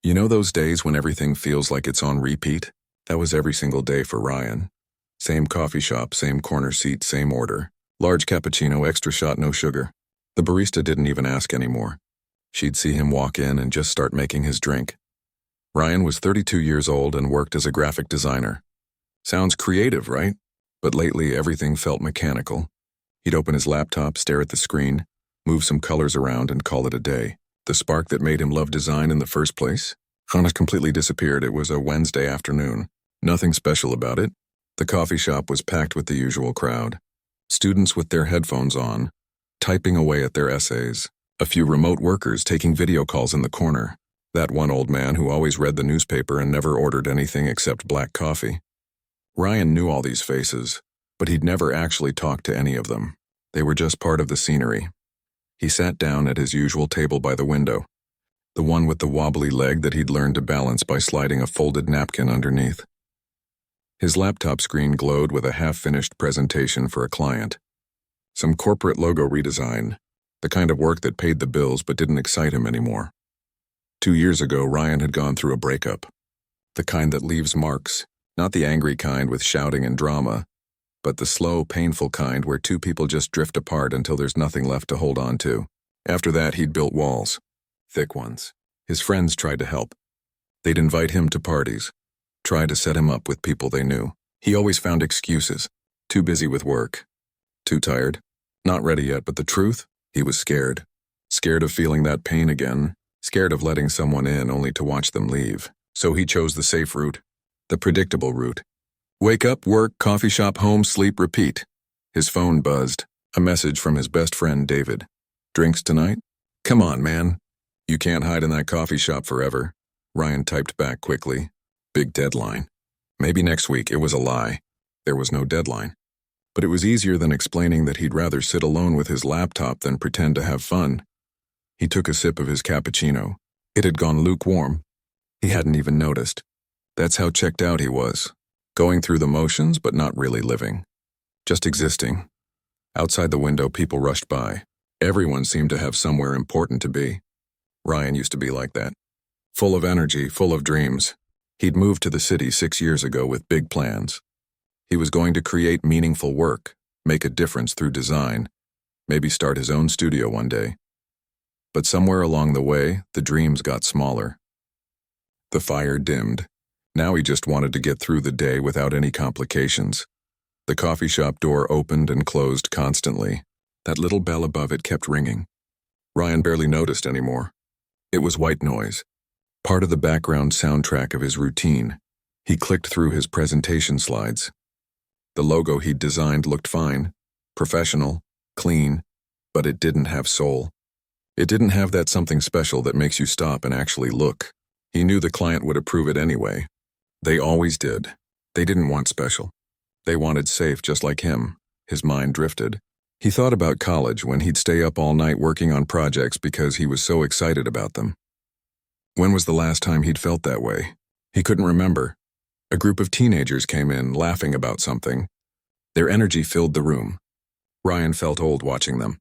You know those days when everything feels like it's on repeat? That was every single day for Ryan. Same coffee shop, same corner seat, same order. Large cappuccino, extra shot, no sugar. The barista didn't even ask anymore. She'd see him walk in and just start making his drink. Ryan was 32 years old and worked as a graphic designer. Sounds creative, right? But lately everything felt mechanical. He'd open his laptop, stare at the screen, move some colors around and call it a day. The spark that made him love design in the first place? Hannah completely disappeared. It was a Wednesday afternoon. Nothing special about it. The coffee shop was packed with the usual crowd. Students with their headphones on, typing away at their essays. A few remote workers taking video calls in the corner. That one old man who always read the newspaper and never ordered anything except black coffee. Ryan knew all these faces, but he'd never actually talked to any of them. They were just part of the scenery. He sat down at his usual table by the window, the one with the wobbly leg that he'd learned to balance by sliding a folded napkin underneath. His laptop screen glowed with a half-finished presentation for a client. Some corporate logo redesign, the kind of work that paid the bills but didn't excite him anymore. 2 years ago, Ryan had gone through a breakup. The kind that leaves marks, not the angry kind with shouting and drama, but the slow, painful kind where two people just drift apart until there's nothing left to hold on to. After that, he'd built walls. Thick ones. His friends tried to help. They'd invite him to parties, try to set him up with people they knew. He always found excuses. Too busy with work. Too tired. Not ready yet, but the truth? He was scared. Scared of feeling that pain again. Scared of letting someone in only to watch them leave. So he chose the safe route. The predictable route. Wake up, work, coffee shop, home, sleep, repeat. His phone buzzed. A message from his best friend, David. Drinks tonight? Come on, man. You can't hide in that coffee shop forever. Ryan typed back quickly. Big deadline. Maybe next week. It was a lie. There was no deadline. But it was easier than explaining that he'd rather sit alone with his laptop than pretend to have fun. He took a sip of his cappuccino. It had gone lukewarm. He hadn't even noticed. That's how checked out he was. Going through the motions, but not really living. Just existing. Outside the window, people rushed by. Everyone seemed to have somewhere important to be. Ryan used to be like that. Full of energy, full of dreams. He'd moved to the city 6 years ago with big plans. He was going to create meaningful work, make a difference through design, maybe start his own studio one day. But somewhere along the way, the dreams got smaller. The fire dimmed. Now he just wanted to get through the day without any complications. The coffee shop door opened and closed constantly. That little bell above it kept ringing. Ryan barely noticed anymore. It was white noise, part of the background soundtrack of his routine. He clicked through his presentation slides. The logo he'd designed looked fine, professional, clean, but it didn't have soul. It didn't have that something special that makes you stop and actually look. He knew the client would approve it anyway. They always did. They didn't want special. They wanted safe just like him. His mind drifted. He thought about college when he'd stay up all night working on projects because he was so excited about them. When was the last time he'd felt that way? He couldn't remember. A group of teenagers came in, laughing about something. Their energy filled the room. Ryan felt old watching them.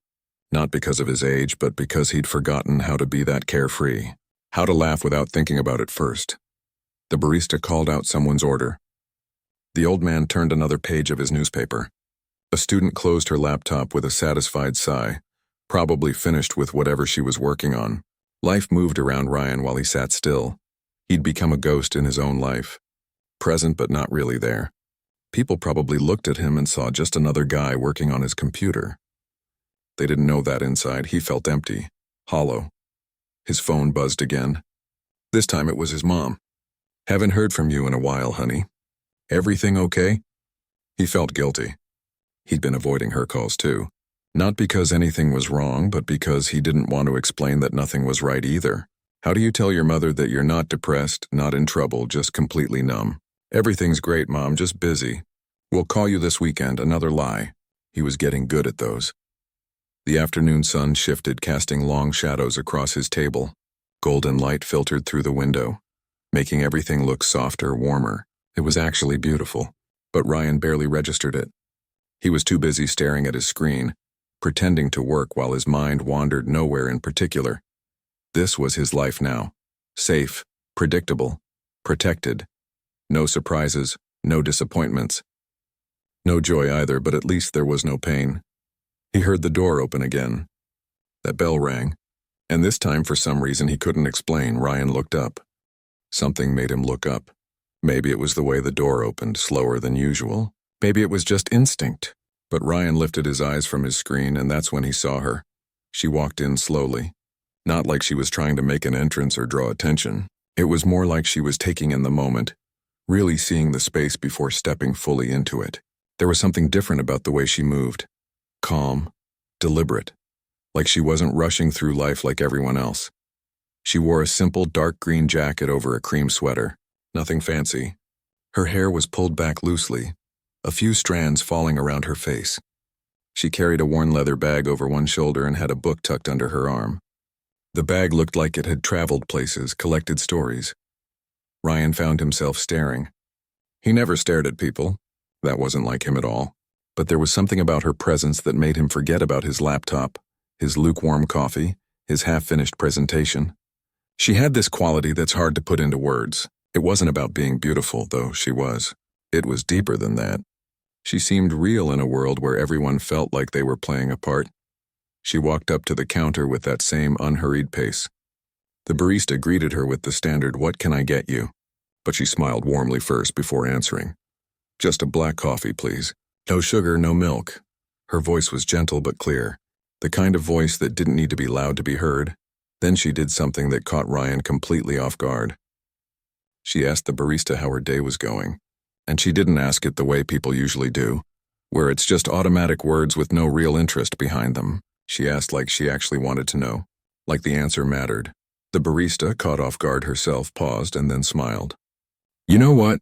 Not because of his age, but because he'd forgotten how to be that carefree. How to laugh without thinking about it first. The barista called out someone's order. The old man turned another page of his newspaper. A student closed her laptop with a satisfied sigh, probably finished with whatever she was working on. Life moved around Ryan while he sat still. He'd become a ghost in his own life. Present but not really there. People probably looked at him and saw just another guy working on his computer. They didn't know that inside he felt empty, hollow. His phone buzzed again. This time it was his mom. Haven't heard from you in a while, honey. Everything okay? He felt guilty. He'd been avoiding her calls too. Not because anything was wrong, but because he didn't want to explain that nothing was right either. How do you tell your mother that you're not depressed, not in trouble, just completely numb? Everything's great, Mom, just busy. We'll call you this weekend, another lie. He was getting good at those. The afternoon sun shifted, casting long shadows across his table. Golden light filtered through the window, making everything look softer, warmer. It was actually beautiful, but Ryan barely registered it. He was too busy staring at his screen, pretending to work while his mind wandered nowhere in particular. This was his life now. Safe, Predictable. Protected. No surprises, no disappointments. No joy either, but at least there was no pain. He heard the door open again. That bell rang, and this time for some reason he couldn't explain, Ryan looked up. Something made him look up. Maybe it was the way the door opened, slower than usual. Maybe it was just instinct. But Ryan lifted his eyes from his screen, and that's when he saw her. She walked in slowly. Not like she was trying to make an entrance or draw attention. It was more like she was taking in the moment, really seeing the space before stepping fully into it. There was something different about the way she moved. Calm, deliberate, like she wasn't rushing through life like everyone else. She wore a simple dark green jacket over a cream sweater. Nothing fancy. Her hair was pulled back loosely, a few strands falling around her face. She carried a worn leather bag over one shoulder and had a book tucked under her arm. The bag looked like it had traveled places, collected stories. Ryan found himself staring. He never stared at people. That wasn't like him at all. But there was something about her presence that made him forget about his laptop, his lukewarm coffee, his half-finished presentation. She had this quality that's hard to put into words. It wasn't about being beautiful, though she was. It was deeper than that. She seemed real in a world where everyone felt like they were playing a part. She walked up to the counter with that same unhurried pace. The barista greeted her with the standard, "What can I get you?" But she smiled warmly first before answering. "Just a black coffee, please. No sugar, no milk." Her voice was gentle but clear, the kind of voice that didn't need to be loud to be heard. Then she did something that caught Ryan completely off guard. She asked the barista how her day was going, and she didn't ask it the way people usually do, where it's just automatic words with no real interest behind them. She asked like she actually wanted to know, like the answer mattered. The barista, caught off guard herself, paused and then smiled. "You know what?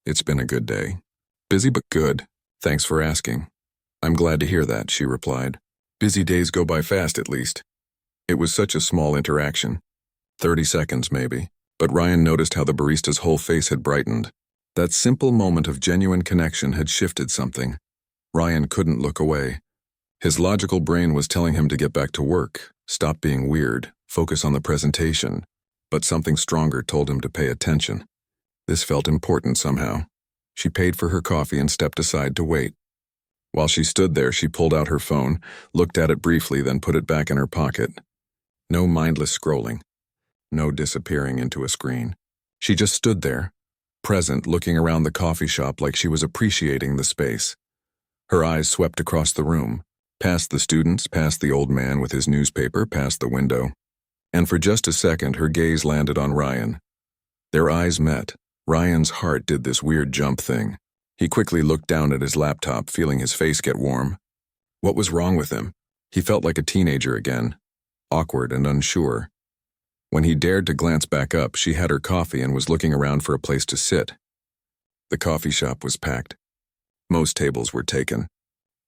It's been a good day. Busy but good. Thanks for asking." "I'm glad to hear that," she replied. "Busy days go by fast, at least." It was such a small interaction. 30 seconds, maybe. But Ryan noticed how the barista's whole face had brightened. That simple moment of genuine connection had shifted something. Ryan couldn't look away. His logical brain was telling him to get back to work, stop being weird, focus on the presentation. But something stronger told him to pay attention. This felt important somehow. She paid for her coffee and stepped aside to wait. While she stood there, she pulled out her phone, looked at it briefly, then put it back in her pocket. No mindless scrolling. No disappearing into a screen. She just stood there, present, looking around the coffee shop like she was appreciating the space. Her eyes swept across the room, past the students, past the old man with his newspaper, past the window. And for just a second, her gaze landed on Ryan. Their eyes met. Ryan's heart did this weird jump thing. He quickly looked down at his laptop, feeling his face get warm. What was wrong with him? He felt like a teenager again, awkward and unsure. When he dared to glance back up, she had her coffee and was looking around for a place to sit. The coffee shop was packed. Most tables were taken.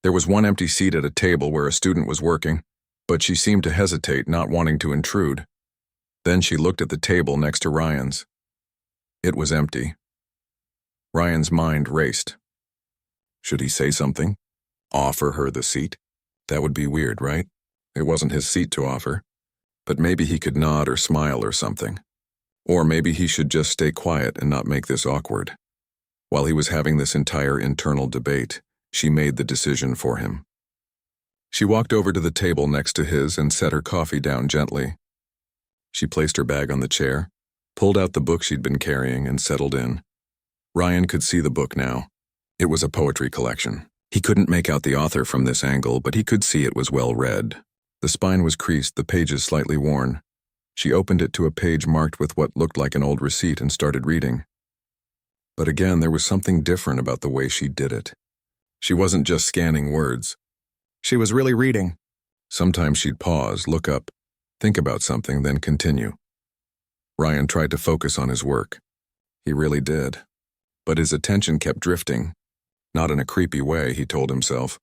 There was one empty seat at a table where a student was working, but she seemed to hesitate, not wanting to intrude. Then she looked at the table next to Ryan's. It was empty. Ryan's mind raced. Should he say something? Offer her the seat? That would be weird, right? It wasn't his seat to offer. But maybe he could nod or smile or something. Or maybe he should just stay quiet and not make this awkward. While he was having this entire internal debate, she made the decision for him. She walked over to the table next to his and set her coffee down gently. She placed her bag on the chair, pulled out the book she'd been carrying, and settled in. Ryan could see the book now. It was a poetry collection. He couldn't make out the author from this angle, but he could see it was well read. The spine was creased, the pages slightly worn. She opened it to a page marked with what looked like an old receipt and started reading. But again, there was something different about the way she did it. She wasn't just scanning words. She was really reading. Sometimes she'd pause, look up, think about something, then continue. Ryan tried to focus on his work. He really did. But his attention kept drifting. Not in a creepy way, he told himself.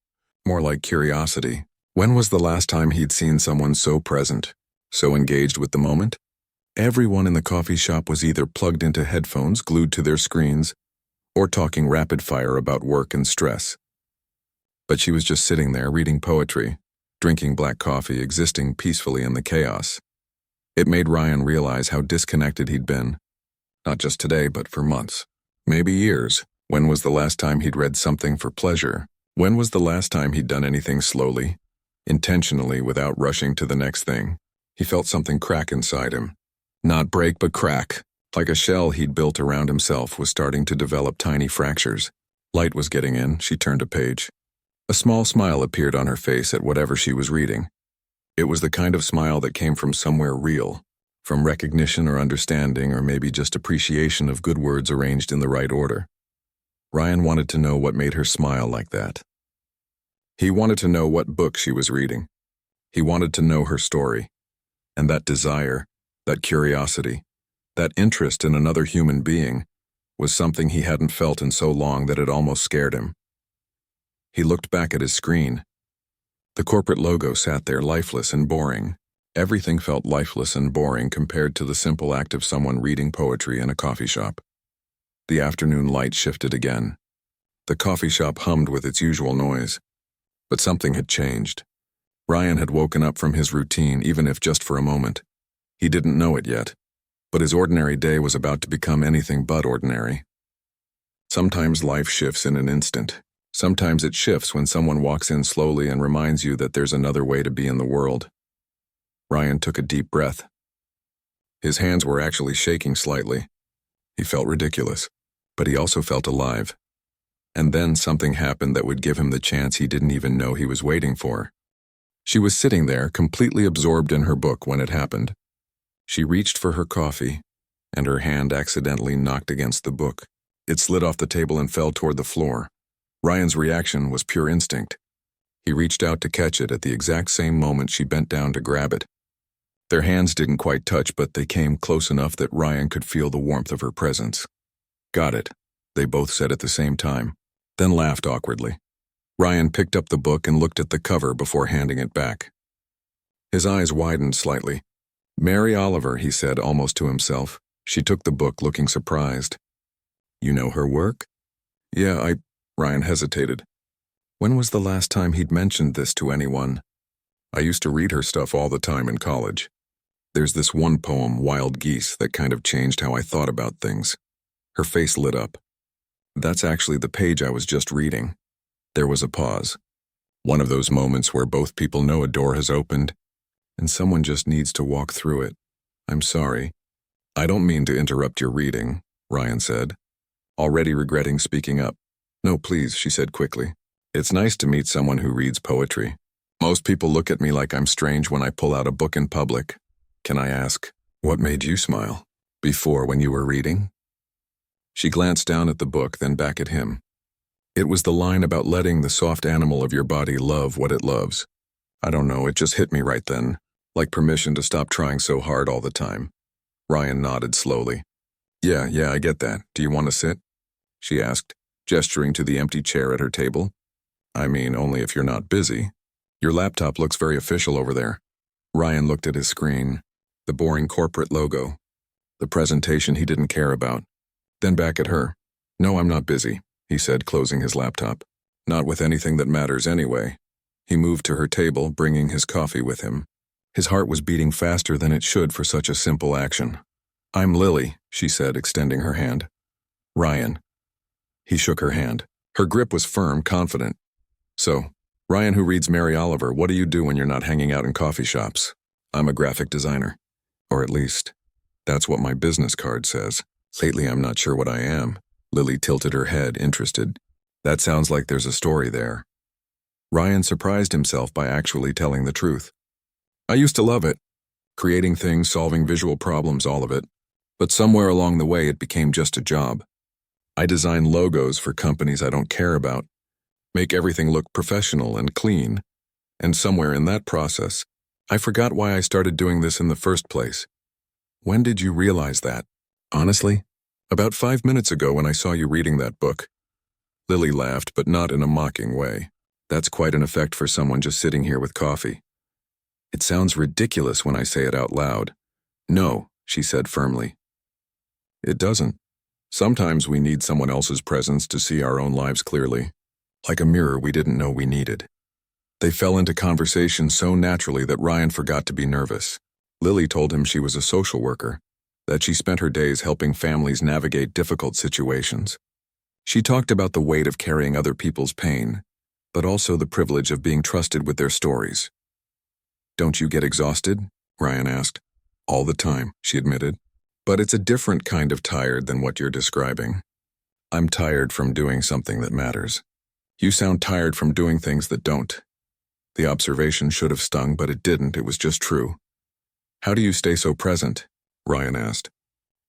More like curiosity. When was the last time he'd seen someone so present, so engaged with the moment? Everyone in the coffee shop was either plugged into headphones, glued to their screens, or talking rapid fire about work and stress. But she was just sitting there reading poetry, drinking black coffee, existing peacefully in the chaos. It made Ryan realize how disconnected he'd been, Not just today, but for months. Maybe years. When was the last time he'd read something for pleasure? When was the last time he'd done anything slowly, intentionally, without rushing to the next thing? He felt something crack inside him. Not break, but crack. Like a shell he'd built around himself was starting to develop tiny fractures. Light was getting in. She turned a page. A small smile appeared on her face at whatever she was reading. It was the kind of smile that came from somewhere real, from recognition or understanding or maybe just appreciation of good words arranged in the right order. Ryan wanted to know what made her smile like that. He wanted to know what book she was reading. He wanted to know her story. And that desire, that curiosity, that interest in another human being was something he hadn't felt in so long that it almost scared him. He looked back at his screen. The corporate logo sat there lifeless and boring. Everything felt lifeless and boring compared to the simple act of someone reading poetry in a coffee shop. The afternoon light shifted again. The coffee shop hummed with its usual noise. But something had changed. Ryan had woken up from his routine, even if just for a moment. He didn't know it yet, but his ordinary day was about to become anything but ordinary. Sometimes life shifts in an instant. Sometimes it shifts when someone walks in slowly and reminds you that there's another way to be in the world. Ryan took a deep breath. His hands were actually shaking slightly. He felt ridiculous, but he also felt alive. And then something happened that would give him the chance he didn't even know he was waiting for. She was sitting there, completely absorbed in her book when it happened. She reached for her coffee, and her hand accidentally knocked against the book. It slid off the table and fell toward the floor. Ryan's reaction was pure instinct. He reached out to catch it at the exact same moment she bent down to grab it. Their hands didn't quite touch, but they came close enough that Ryan could feel the warmth of her presence. "Got it," they both said at the same time, then laughed awkwardly. Ryan picked up the book and looked at the cover before handing it back. His eyes widened slightly. "Mary Oliver," he said almost to himself. She took the book, looking surprised. "You know her work?" "Yeah, Ryan hesitated. When was the last time he'd mentioned this to anyone? "I used to read her stuff all the time in college. There's this one poem, Wild Geese, that kind of changed how I thought about things." Her face lit up. "That's actually the page I was just reading." There was a pause. One of those moments where both people know a door has opened, and someone just needs to walk through it. "I'm sorry. I don't mean to interrupt your reading," Ryan said, already regretting speaking up. "No, please," she said quickly. "It's nice to meet someone who reads poetry. Most people look at me like I'm strange when I pull out a book in public. Can I ask, what made you smile? Before, when you were reading?" She glanced down at the book, then back at him. It was the line about letting the soft animal of your body love what it loves. "I don't know, it just hit me right then, like permission to stop trying so hard all the time." Ryan nodded slowly. Yeah, I get that. Do you want to sit?" she asked, gesturing to the empty chair at her table. "I mean, only if you're not busy. Your laptop looks very official over there." Ryan looked at his screen, the boring corporate logo, the presentation he didn't care about, then back at her. "No, I'm not busy," he said, closing his laptop. "Not with anything that matters anyway." He moved to her table, bringing his coffee with him. His heart was beating faster than it should for such a simple action. "I'm Lily," she said, extending her hand. "Ryan." He shook her hand. Her grip was firm, confident. "So, Ryan who reads Mary Oliver, what do you do when you're not hanging out in coffee shops?" "I'm a graphic designer. Or at least, that's what my business card says. Lately I'm not sure what I am." Lily tilted her head, interested. "That sounds like there's a story there." Ryan surprised himself by actually telling the truth. "I used to love it. Creating things, solving visual problems, all of it. But somewhere along the way it became just a job. I design logos for companies I don't care about, make everything look professional and clean, and somewhere in that process, I forgot why I started doing this in the first place." "When did you realize that?" "Honestly, about 5 minutes ago when I saw you reading that book." Lily laughed, but not in a mocking way. "That's quite an effect for someone just sitting here with coffee." "It sounds ridiculous when I say it out loud." "No," she said firmly. "It doesn't. Sometimes we need someone else's presence to see our own lives clearly, like a mirror we didn't know we needed." They fell into conversation so naturally that Ryan forgot to be nervous. Lily told him she was a social worker. that she spent her days helping families navigate difficult situations. She talked about the weight of carrying other people's pain, but also the privilege of being trusted with their stories. "Don't you get exhausted?" Ryan asked. "All the time," she admitted. "But it's a different kind of tired than what you're describing. I'm tired from doing something that matters. You sound tired from doing things that don't." The observation should have stung, but it didn't. It was just true. "How do you stay so present?" Ryan asked.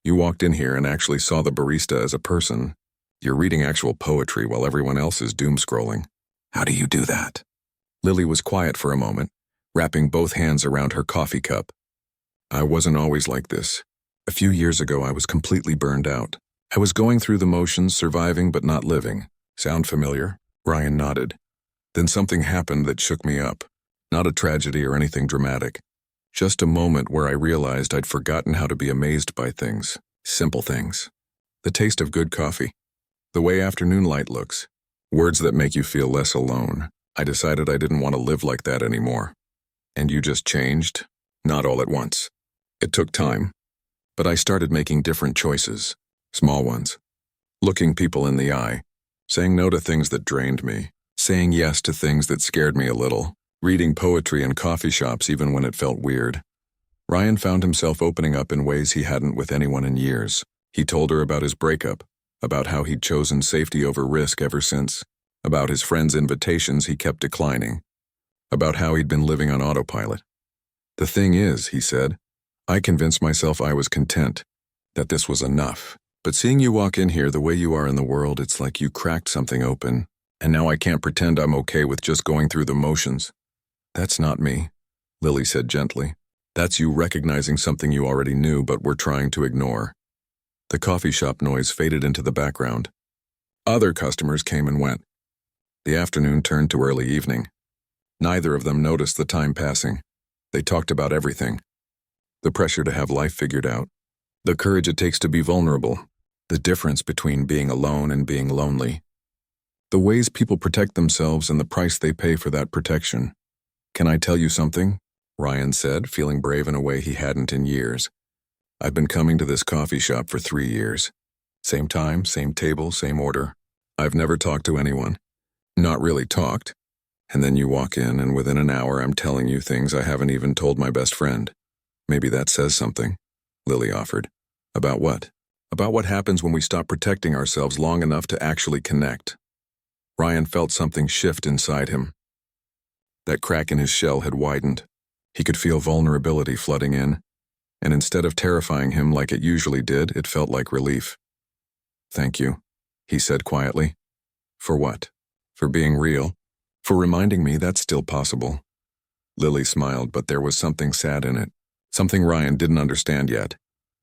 "You walked in here and actually saw the barista as a person. You're reading actual poetry while everyone else is doom-scrolling. How do you do that?" Lily was quiet for a moment, wrapping both hands around her coffee cup. "I wasn't always like this. A few years ago I was completely burned out. I was going through the motions, surviving but not living. Sound familiar?" Ryan nodded. "Then something happened that shook me up. Not a tragedy or anything dramatic. Just a moment where I realized I'd forgotten how to be amazed by things. Simple things. The taste of good coffee. The way afternoon light looks. Words that make you feel less alone. I decided I didn't want to live like that anymore." "And you just changed?" "Not all at once. It took time. But I started making different choices. Small ones. Looking people in the eye. Saying no to things that drained me. Saying yes to things that scared me a little. Reading poetry in coffee shops even when it felt weird." Ryan found himself opening up in ways he hadn't with anyone in years. He told her about his breakup, about how he'd chosen safety over risk ever since, about his friends' invitations he kept declining, about how he'd been living on autopilot. "The thing is," he said, "I convinced myself I was content, that this was enough. But seeing you walk in here the way you are in the world, it's like you cracked something open, and now I can't pretend I'm okay with just going through the motions." "That's not me," Lily said gently. "That's you recognizing something you already knew but were trying to ignore." The coffee shop noise faded into the background. Other customers came and went. The afternoon turned to early evening. Neither of them noticed the time passing. They talked about everything. The pressure to have life figured out. The courage it takes to be vulnerable. The difference between being alone and being lonely. The ways people protect themselves and the price they pay for that protection. "Can I tell you something?" Ryan said, feeling brave in a way he hadn't in years. "I've been coming to this coffee shop for 3 years. Same time, same table, same order. I've never talked to anyone. Not really talked. And then you walk in, and within an hour I'm telling you things I haven't even told my best friend. Maybe that says something," Lily offered. "About what?" "About what happens when we stop protecting ourselves long enough to actually connect." Ryan felt something shift inside him. That crack in his shell had widened. He could feel vulnerability flooding in, and instead of terrifying him like it usually did, it felt like relief. "Thank you," he said quietly. "For what?" "For being real. For reminding me that's still possible." Lily smiled, but there was something sad in it. Something Ryan didn't understand yet.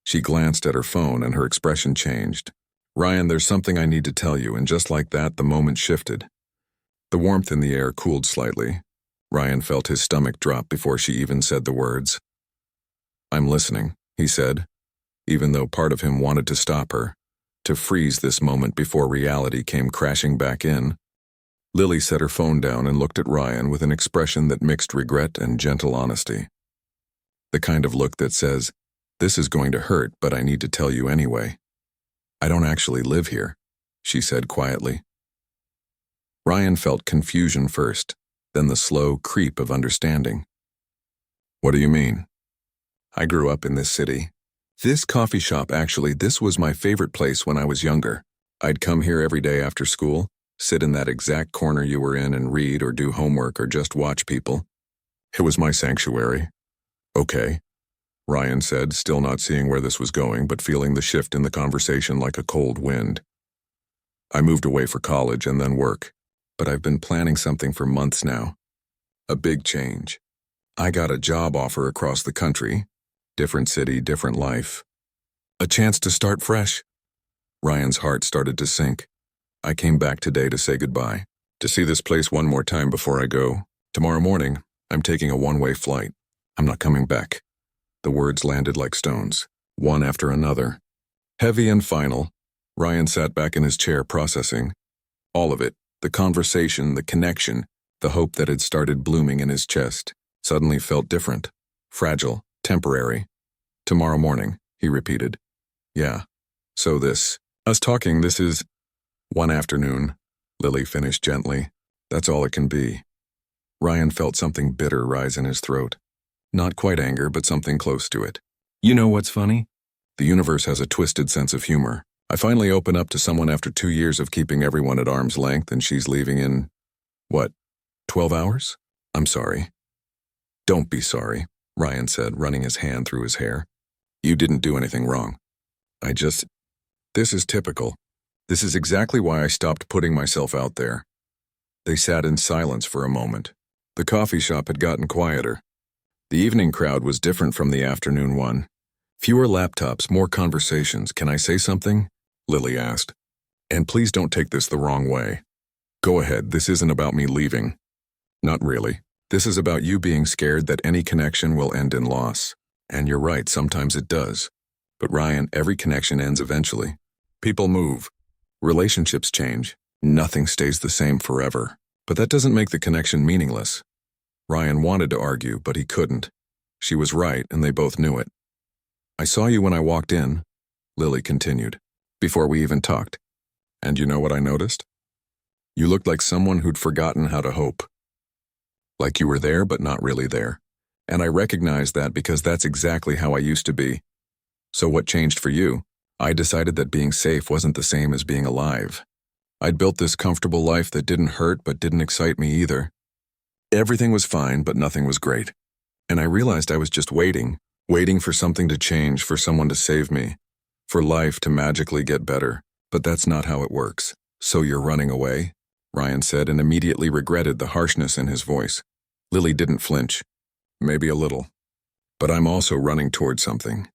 She glanced at her phone and her expression changed. "Ryan, there's something I need to tell you," and just like that, the moment shifted. The warmth in the air cooled slightly. Ryan felt his stomach drop before she even said the words. "I'm listening," he said, even though part of him wanted to stop her, to freeze this moment before reality came crashing back in. Lily set her phone down and looked at Ryan with an expression that mixed regret and gentle honesty. The kind of look that says, "This is going to hurt, but I need to tell you anyway. I don't actually live here," she said quietly. Ryan felt confusion first, then the slow creep of understanding. "What do you mean?" "I grew up in this city. This coffee shop, actually, this was my favorite place when I was younger. I'd come here every day after school, sit in that exact corner you were in and read or do homework or just watch people. It was my sanctuary." "Okay," Ryan said, still not seeing where this was going but feeling the shift in the conversation like a cold wind. "I moved away for college and then work, but I've been planning something for months now. A big change. I got a job offer across the country. Different city, different life. A chance to start fresh." Ryan's heart started to sink. "I came back today to say goodbye, to see this place one more time before I go. Tomorrow morning, I'm taking a one-way flight. I'm not coming back." The words landed like stones, one after another. Heavy and final, Ryan sat back in his chair processing. All of it, the conversation, the connection, the hope that had started blooming in his chest, suddenly felt different, fragile, temporary. "Tomorrow morning," he repeated. Yeah. So us talking, this is one afternoon, Lily finished gently. That's all it can be. Ryan felt something bitter rise in his throat. Not quite anger, but something close to it. You know what's funny? The universe has a twisted sense of humor. I finally open up to someone after 2 years of keeping everyone at arm's length, and she's leaving in, 12 hours? I'm sorry. Don't be sorry, Ryan said, running his hand through his hair. You didn't do anything wrong. This is typical. This is exactly why I stopped putting myself out there. They sat in silence for a moment. The coffee shop had gotten quieter. The evening crowd was different from the afternoon one. Fewer laptops, more conversations. Can I say something? Lily asked. And please don't take this the wrong way. Go ahead, this isn't about me leaving. Not really. This is about you being scared that any connection will end in loss. And you're right, sometimes it does. But Ryan, every connection ends eventually. People move. Relationships change. Nothing stays the same forever. But that doesn't make the connection meaningless. Ryan wanted to argue, but he couldn't. She was right, and they both knew it. I saw you when I walked in, Lily continued, before we even talked. And you know what I noticed? You looked like someone who'd forgotten how to hope. Like you were there, but not really there. And I recognized that because that's exactly how I used to be. So what changed for you? I decided that being safe wasn't the same as being alive. I'd built this comfortable life that didn't hurt but didn't excite me either. Everything was fine, but nothing was great. And I realized I was just waiting for something to change, for someone to save me, for life to magically get better. But that's not how it works. So you're running away? Ryan said, and immediately regretted the harshness in his voice. Lily didn't flinch. Maybe a little. But I'm also running towards something.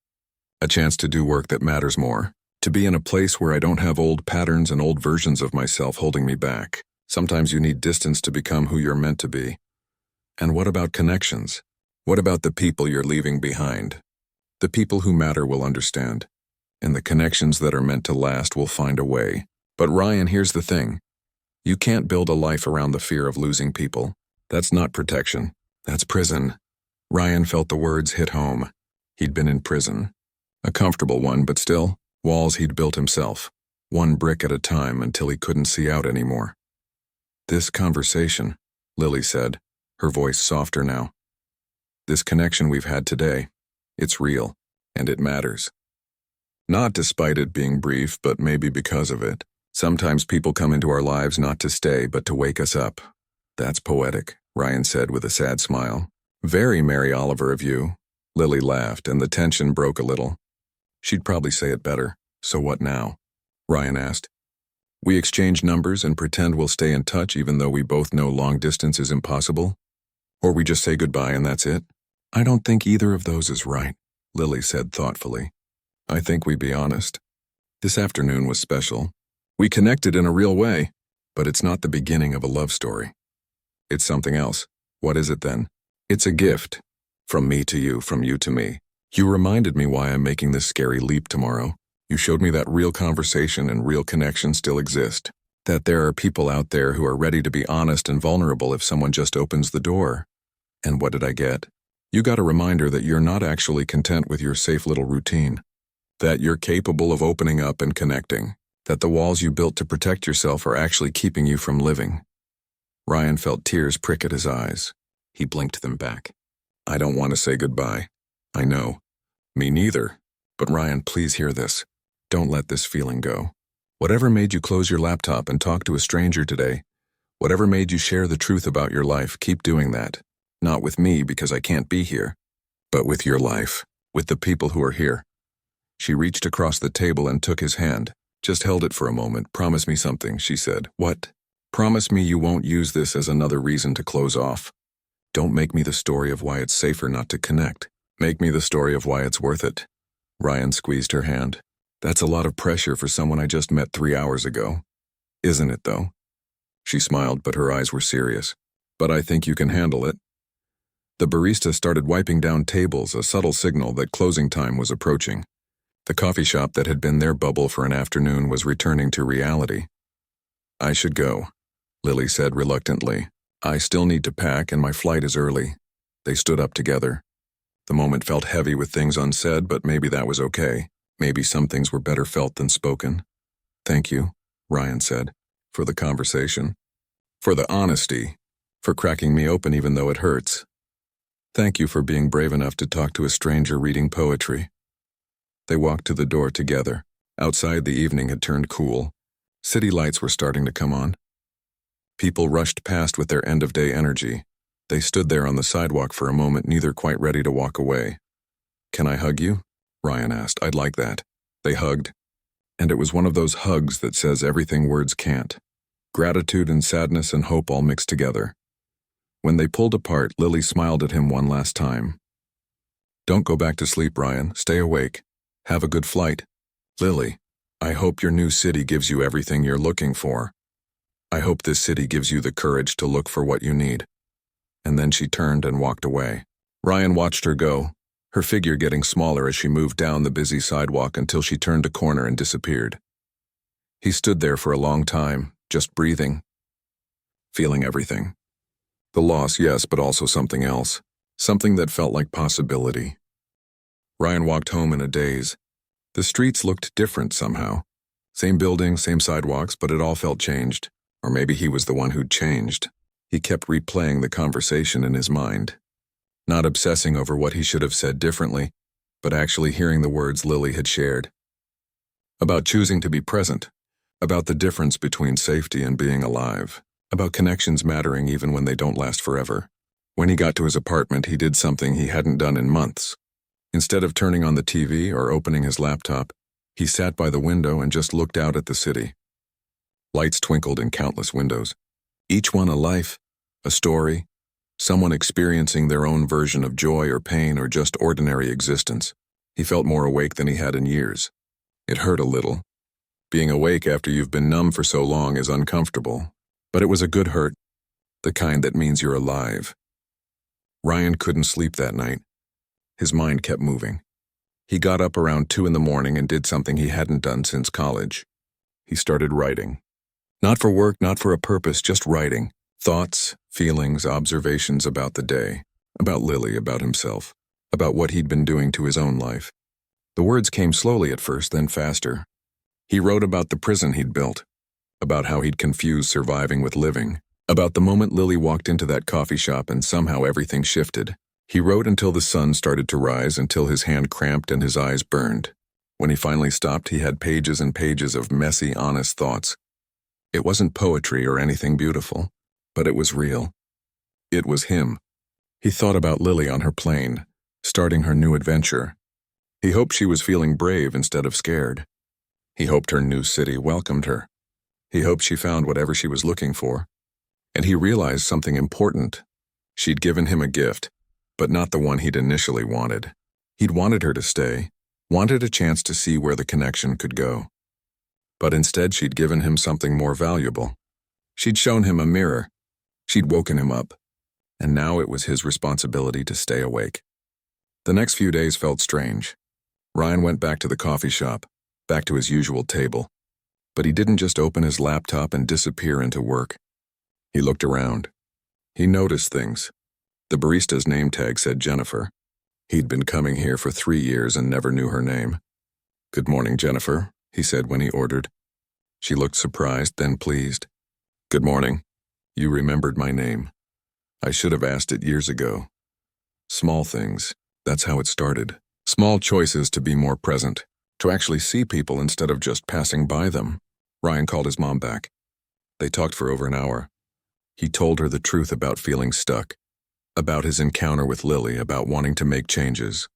A chance to do work that matters more. To be in a place where I don't have old patterns and old versions of myself holding me back. Sometimes you need distance to become who you're meant to be. And what about connections? What about the people you're leaving behind? The people who matter will understand. And the connections that are meant to last will find a way. But Ryan, here's the thing. You can't build a life around the fear of losing people. That's not protection. That's prison. Ryan felt the words hit home. He'd been in prison. A comfortable one, but still, walls he'd built himself. One brick at a time until he couldn't see out anymore. This conversation, Lily said, her voice softer now. This connection we've had today, it's real, and it matters. Not despite it being brief, but maybe because of it. Sometimes people come into our lives not to stay, but to wake us up. That's poetic, Ryan said with a sad smile. Very Mary Oliver of you. Lily laughed, and the tension broke a little. She'd probably say it better. So what now? Ryan asked. We exchange numbers and pretend we'll stay in touch even though we both know long distance is impossible? Or we just say goodbye and that's it? I don't think either of those is right, Lily said thoughtfully. I think we be honest. This afternoon was special. We connected in a real way, but it's not the beginning of a love story. It's something else. What is it then? It's a gift. From me to you, from you to me. You reminded me why I'm making this scary leap tomorrow. You showed me that real conversation and real connection still exist. That there are people out there who are ready to be honest and vulnerable if someone just opens the door. And what did I get? You got a reminder that you're not actually content with your safe little routine. That you're capable of opening up and connecting. That the walls you built to protect yourself are actually keeping you from living. Ryan felt tears prick at his eyes. He blinked them back. I don't want to say goodbye. I know. Me neither. But Ryan, please hear this. Don't let this feeling go. Whatever made you close your laptop and talk to a stranger today, whatever made you share the truth about your life, keep doing that. Not with me because I can't be here, but with your life, with the people who are here. She reached across the table and took his hand. Just held it for a moment. Promise me something, she said. What? Promise me you won't use this as another reason to close off. Don't make me the story of why it's safer not to connect. Make me the story of why it's worth it. Ryan squeezed her hand. That's a lot of pressure for someone I just met 3 hours ago. Isn't it, though? She smiled, but her eyes were serious. But I think you can handle it. The barista started wiping down tables, a subtle signal that closing time was approaching. The coffee shop that had been their bubble for an afternoon was returning to reality. I should go, Lily said reluctantly. I still need to pack and my flight is early. They stood up together. The moment felt heavy with things unsaid, but maybe that was okay. Maybe some things were better felt than spoken. "Thank you," Ryan said, "for the conversation. For the honesty. For cracking me open even though it hurts. Thank you for being brave enough to talk to a stranger reading poetry." They walked to the door together. Outside, the evening had turned cool. City lights were starting to come on. People rushed past with their end-of-day energy. They stood there on the sidewalk for a moment, neither quite ready to walk away. "Can I hug you?" Ryan asked. "I'd like that." They hugged. And it was one of those hugs that says everything words can't. Gratitude and sadness and hope all mixed together. When they pulled apart, Lily smiled at him one last time. "Don't go back to sleep, Ryan. Stay awake. Have a good flight. Lily, I hope your new city gives you everything you're looking for. I hope this city gives you the courage to look for what you need." And then she turned and walked away. Ryan watched her go, her figure getting smaller as she moved down the busy sidewalk until she turned a corner and disappeared. He stood there for a long time, just breathing, feeling everything. The loss, yes, but also something else. Something that felt like possibility. Ryan walked home in a daze. The streets looked different somehow. Same buildings, same sidewalks, but it all felt changed. Or maybe he was the one who'd changed. He kept replaying the conversation in his mind. Not obsessing over what he should have said differently, but actually hearing the words Lily had shared. About choosing to be present. About the difference between safety and being alive. About connections mattering even when they don't last forever. When he got to his apartment, he did something he hadn't done in months. Instead of turning on the TV or opening his laptop, he sat by the window and just looked out at the city. Lights twinkled in countless windows. Each one a life, a story, someone experiencing their own version of joy or pain or just ordinary existence. He felt more awake than he had in years. It hurt a little. Being awake after you've been numb for so long is uncomfortable, but it was a good hurt, the kind that means you're alive. Ryan couldn't sleep that night. His mind kept moving. He got up around 2 in the morning and did something he hadn't done since college. He started writing. Not for work, not for a purpose, just writing. Thoughts, feelings, observations about the day, about Lily, about himself, about what he'd been doing to his own life. The words came slowly at first, then faster. He wrote about the prison he'd built, about how he'd confused surviving with living, about the moment Lily walked into that coffee shop and somehow everything shifted. He wrote until the sun started to rise, until his hand cramped and his eyes burned. When he finally stopped, he had pages and pages of messy, honest thoughts. It wasn't poetry or anything beautiful, but it was real. It was him. He thought about Lily on her plane, starting her new adventure. He hoped she was feeling brave instead of scared. He hoped her new city welcomed her. He hoped she found whatever she was looking for. And he realized something important. She'd given him a gift, but not the one he'd initially wanted. He'd wanted her to stay, wanted a chance to see where the connection could go. But instead, she'd given him something more valuable. She'd shown him a mirror. She'd woken him up. And now it was his responsibility to stay awake. The next few days felt strange. Ryan went back to the coffee shop, back to his usual table. But he didn't just open his laptop and disappear into work. He looked around. He noticed things. The barista's name tag said Jennifer. He'd been coming here for 3 years and never knew her name. "Good morning, Jennifer," he said when he ordered. She looked surprised, then pleased. "Good morning. You remembered my name. I should have asked it years ago." Small things. That's how it started. Small choices to be more present, to actually see people instead of just passing by them. Ryan called his mom back. They talked for over an hour. He told her the truth about feeling stuck, about his encounter with Lily, about wanting to make changes.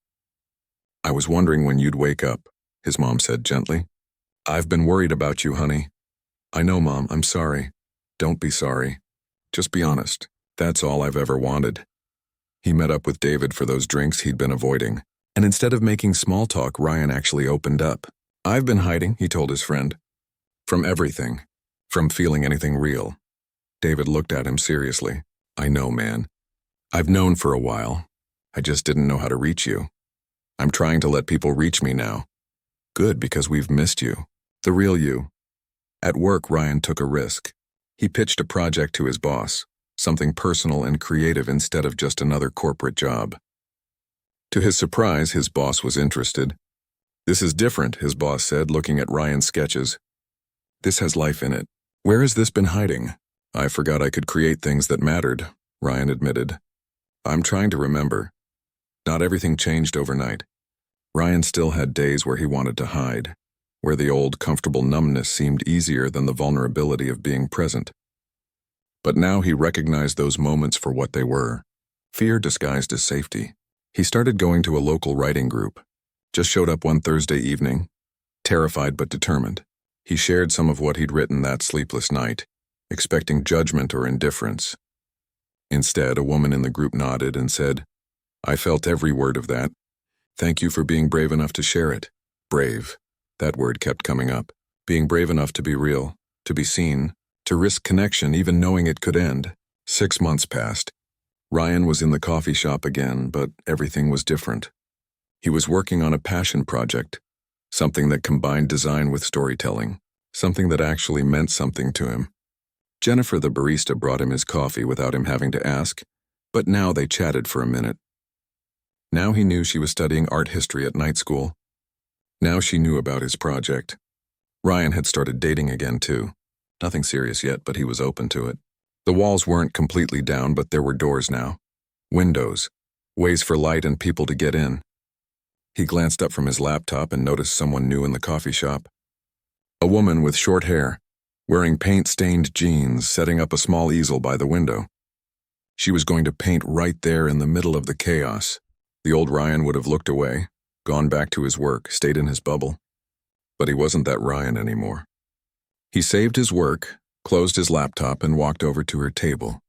"I was wondering when you'd wake up," his mom said gently. "I've been worried about you, honey." "I know, Mom, I'm sorry." "Don't be sorry. Just be honest. That's all I've ever wanted." He met up with David for those drinks he'd been avoiding. And instead of making small talk, Ryan actually opened up. "I've been hiding," he told his friend. "From everything. From feeling anything real." David looked at him seriously. "I know, man. I've known for a while. I just didn't know how to reach you. I'm trying to let people reach me now." "Good, because we've missed you. The real you." At work, Ryan took a risk. He pitched a project to his boss, something personal and creative instead of just another corporate job. To his surprise, his boss was interested. "This is different," his boss said, looking at Ryan's sketches. "This has life in it. Where has this been hiding?" "I forgot I could create things that mattered," Ryan admitted. "I'm trying to remember. Not everything changed overnight." Ryan still had days where he wanted to hide, where the old, comfortable numbness seemed easier than the vulnerability of being present. But now he recognized those moments for what they were: fear disguised as safety. He started going to a local writing group. Just showed up one Thursday evening, terrified but determined. He shared some of what he'd written that sleepless night, expecting judgment or indifference. Instead, a woman in the group nodded and said, "I felt every word of that. Thank you for being brave enough to share it." Brave. That word kept coming up. Being brave enough to be real, to be seen, to risk connection even knowing it could end. 6 months passed. Ryan was in the coffee shop again, but everything was different. He was working on a passion project, something that combined design with storytelling, something that actually meant something to him. Jennifer, the barista, brought him his coffee without him having to ask, but now they chatted for a minute. Now he knew she was studying art history at night school. Now she knew about his project. Ryan had started dating again, too. Nothing serious yet, but he was open to it. The walls weren't completely down, but there were doors now. Windows. Ways for light and people to get in. He glanced up from his laptop and noticed someone new in the coffee shop. A woman with short hair, wearing paint-stained jeans, setting up a small easel by the window. She was going to paint right there in the middle of the chaos. The old Ryan would have looked away, gone back to his work, stayed in his bubble. But he wasn't that Ryan anymore. He saved his work, closed his laptop, and walked over to her table.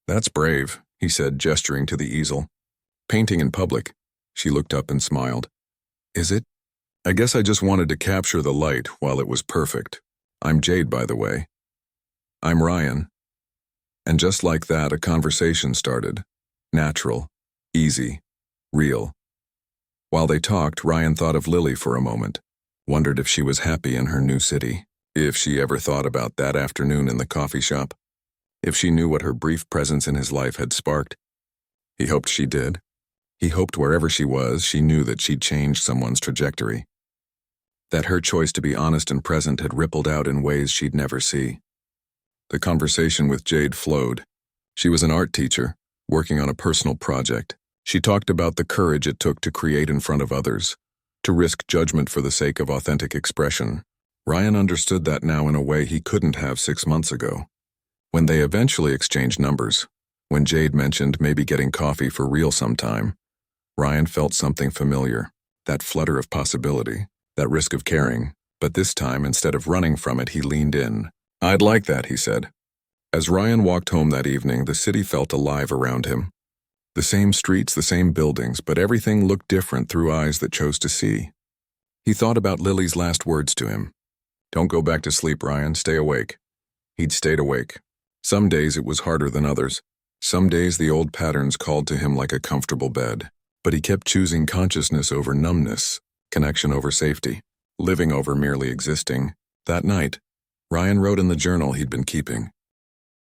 "That's brave," he said, gesturing to the easel. "Painting in public." She looked up and smiled. "Is it? I guess I just wanted to capture the light while it was perfect. I'm Jade, by the way." "I'm Ryan." And just like that, a conversation started. Natural, easy, real. While they talked, Ryan thought of Lily for a moment, wondered if she was happy in her new city, if she ever thought about that afternoon in the coffee shop, if she knew what her brief presence in his life had sparked. He hoped she did. He hoped wherever she was, she knew that she'd changed someone's trajectory, that her choice to be honest and present had rippled out in ways she'd never see. The conversation with Jade flowed. She was an art teacher, working on a personal project. She talked about the courage it took to create in front of others, to risk judgment for the sake of authentic expression. Ryan understood that now in a way he couldn't have 6 months ago. When they eventually exchanged numbers, when Jade mentioned maybe getting coffee for real sometime, Ryan felt something familiar, that flutter of possibility, that risk of caring, but this time, instead of running from it, he leaned in. "I'd like that," he said. As Ryan walked home that evening, the city felt alive around him. The same streets, the same buildings, but everything looked different through eyes that chose to see. He thought about Lily's last words to him. "Don't go back to sleep, Ryan. Stay awake." He'd stayed awake. Some days it was harder than others. Some days the old patterns called to him like a comfortable bed. But he kept choosing consciousness over numbness, connection over safety, living over merely existing. That night, Ryan wrote in the journal he'd been keeping.